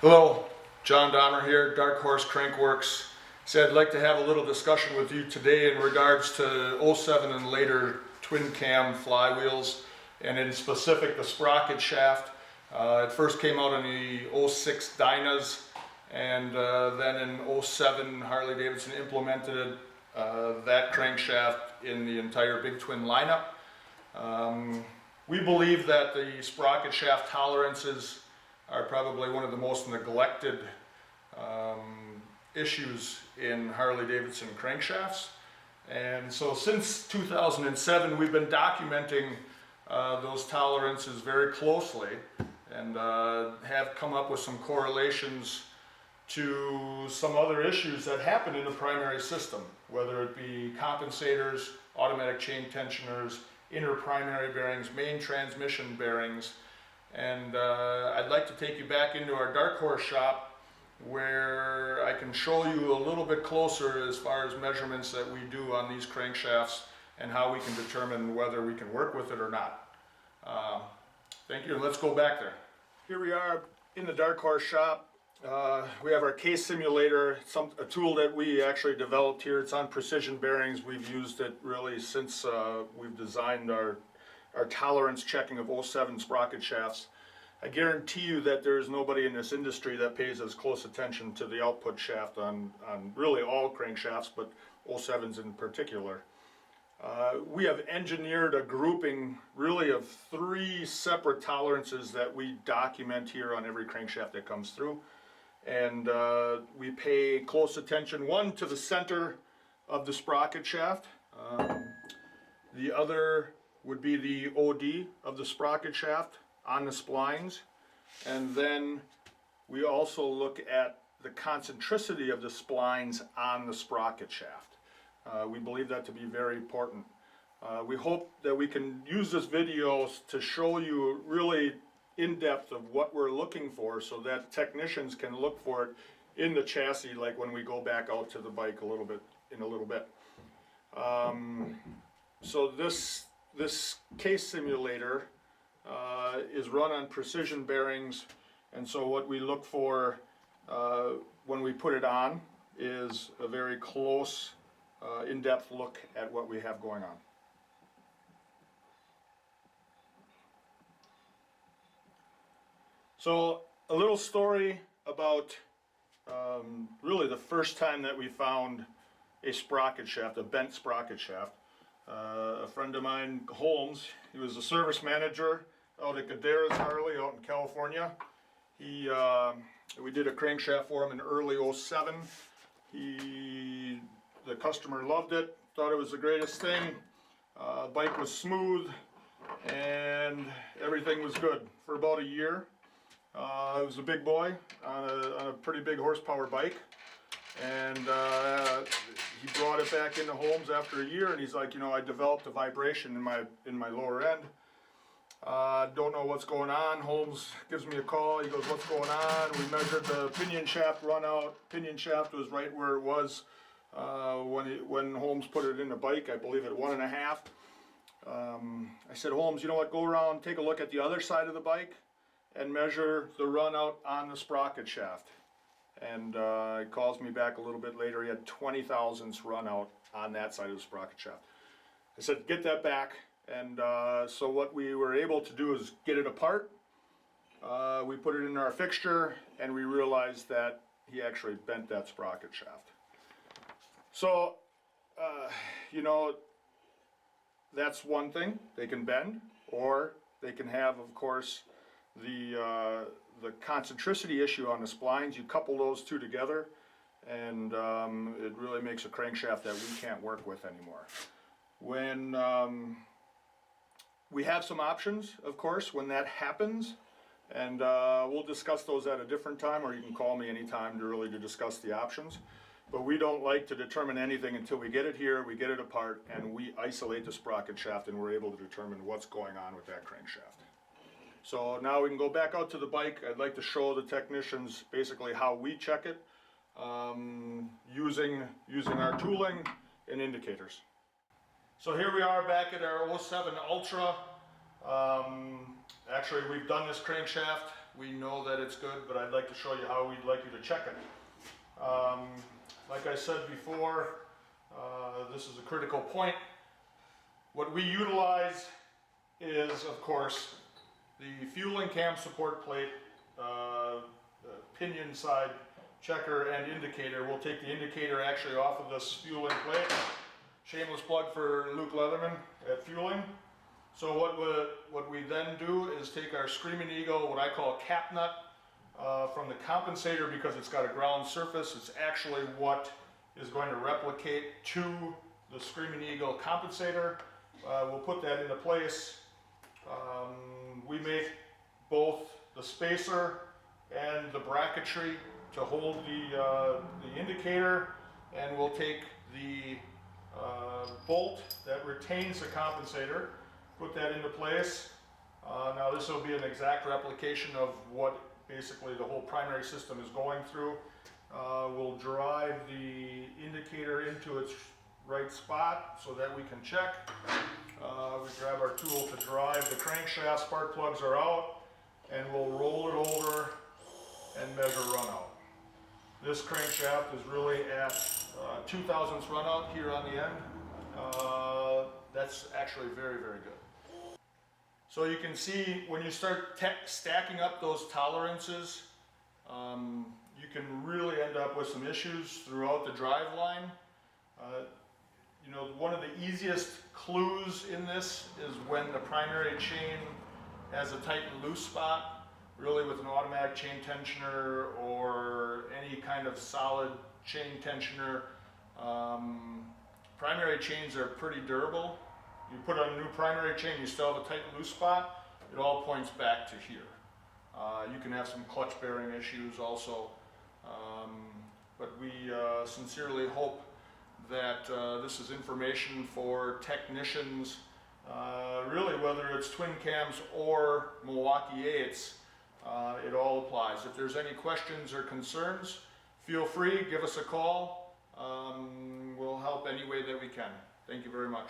Hello, John Dahmer here, Darkhorse Crankworks. I'd like to have a little discussion with you today in regards to '07 and later twin cam flywheels, and in specific the Sprocket shaft. It first came out in the '06 Dynas, and then in '07 Harley Davidson implemented that crankshaft in the entire big twin lineup. We believe that the Sprocket shaft tolerances are probably one of the most neglected issues in Harley Davidson crankshafts. And so since 2007, we've been documenting those tolerances very closely and have come up with some correlations to some other issues that happen in the primary system, whether it be compensators, automatic chain tensioners, inner primary bearings, main transmission bearings. And I'd like to take you back into our Darkhorse shop where I can show you a little bit closer as far as measurements that we do on these crankshafts and how we can determine whether we can work with it or not. Thank you, and let's go back there. Here we are in the Darkhorse shop. We have our case simulator, a tool that we actually developed here. It's on precision bearings. We've used it really since we've designed our tolerance checking of '07 Sprocket shafts. I guarantee you that there's nobody in this industry that pays as close attention to the output shaft on really all crankshafts, but '07s in particular. We have engineered a grouping really of 3 separate tolerances that we document here on every crankshaft that comes through. And we pay close attention, one to the center of the sprocket shaft. The other would be the OD of the sprocket shaft on the splines. And then we also look at the concentricity of the splines on the sprocket shaft. We believe that to be very important. We hope that we can use this video to show you really in depth of what we're looking for so that technicians can look for it in the chassis, like when we go back out to the bike in a little bit. So this case simulator is run on precision bearings, and so what we look for when we put it on is a very close, in-depth look at what we have going on. So a little story about really the first time that we found a sprocket shaft, a bent sprocket shaft. A friend of mine, Holmes, he was a service manager out at Gadara's Harley out in California. We did a crankshaft for him in early '07. The customer loved it, thought it was the greatest thing. Bike was smooth and everything was good for about a year. It was a big boy on a pretty big horsepower bike, and he brought it back into Holmes after a year, and he's like, you know, I developed a vibration in my lower end. Don't know what's going on. Holmes gives me a call. He goes, what's going on? We measured the pinion shaft runout. Pinion shaft was right where it was when Holmes put it in the bike, I believe at 1.5. I said, Holmes, you know what, go around, take a look at the other side of the bike and measure the runout on the sprocket shaft. And he calls me back a little bit later. He had 20 thousandths runout on that side of the sprocket shaft. I said, get that back. And so what we were able to do is get it apart. We put it in our fixture, and we realized that he actually bent that sprocket shaft. So, you know, that's one thing. They can bend, or they can have, of course, the concentricity issue on the splines. You couple those two together, and it really makes a crankshaft that we can't work with anymore. When we have some options, of course, when that happens, and we'll discuss those at a different time, or you can call me anytime to discuss the options. But we don't like to determine anything until we get it here, we get it apart, and we isolate the sprocket shaft, and we're able to determine what's going on with that crankshaft. So now we can go back out to the bike. I'd like to show the technicians basically how we check it using our tooling and indicators. So here we are back at our '07 Ultra. Actually, we've done this crankshaft we know that it's good, but I'd like to show you how we'd like you to check it. Like I said before, this is a critical point. What we utilize is, of course, the fueling cam support plate, pinion side checker and indicator. We'll take the indicator actually off of this fueling plate. Shameless plug for Luke Leatherman at Fueling. So what we then do is take our Screaming Eagle, what I call a cap nut, from the compensator, because it's got a ground surface. It's actually what is going to replicate to the Screaming Eagle compensator. We'll put that into place. We make both the spacer and the bracketry to hold the indicator, and we'll take the bolt that retains the compensator, put that into place. Now this will be an exact replication of what basically the whole primary system is going through. We'll drive the indicator into its right spot so that we can check. We grab our tool to drive. The crankshaft spark plugs are out, and we'll roll it over and measure runout. This crankshaft is really at 2 thousandths runout here on the end. That's actually very, very good. So you can see when you start stacking up those tolerances, you can really end up with some issues throughout the drive line. You know, one of the easiest clues in this is when the primary chain has a tight and loose spot, really with an automatic chain tensioner or any kind of solid chain tensioner. Primary chains are pretty durable. You put on a new primary chain, you still have a tight and loose spot, it all points back to here. You can have some clutch bearing issues also, but we sincerely hope that this is information for technicians, really whether it's twin cams or Milwaukee 8s, it all applies. If there's any questions or concerns, feel free, give us a call. We'll help any way that we can. Thank you very much.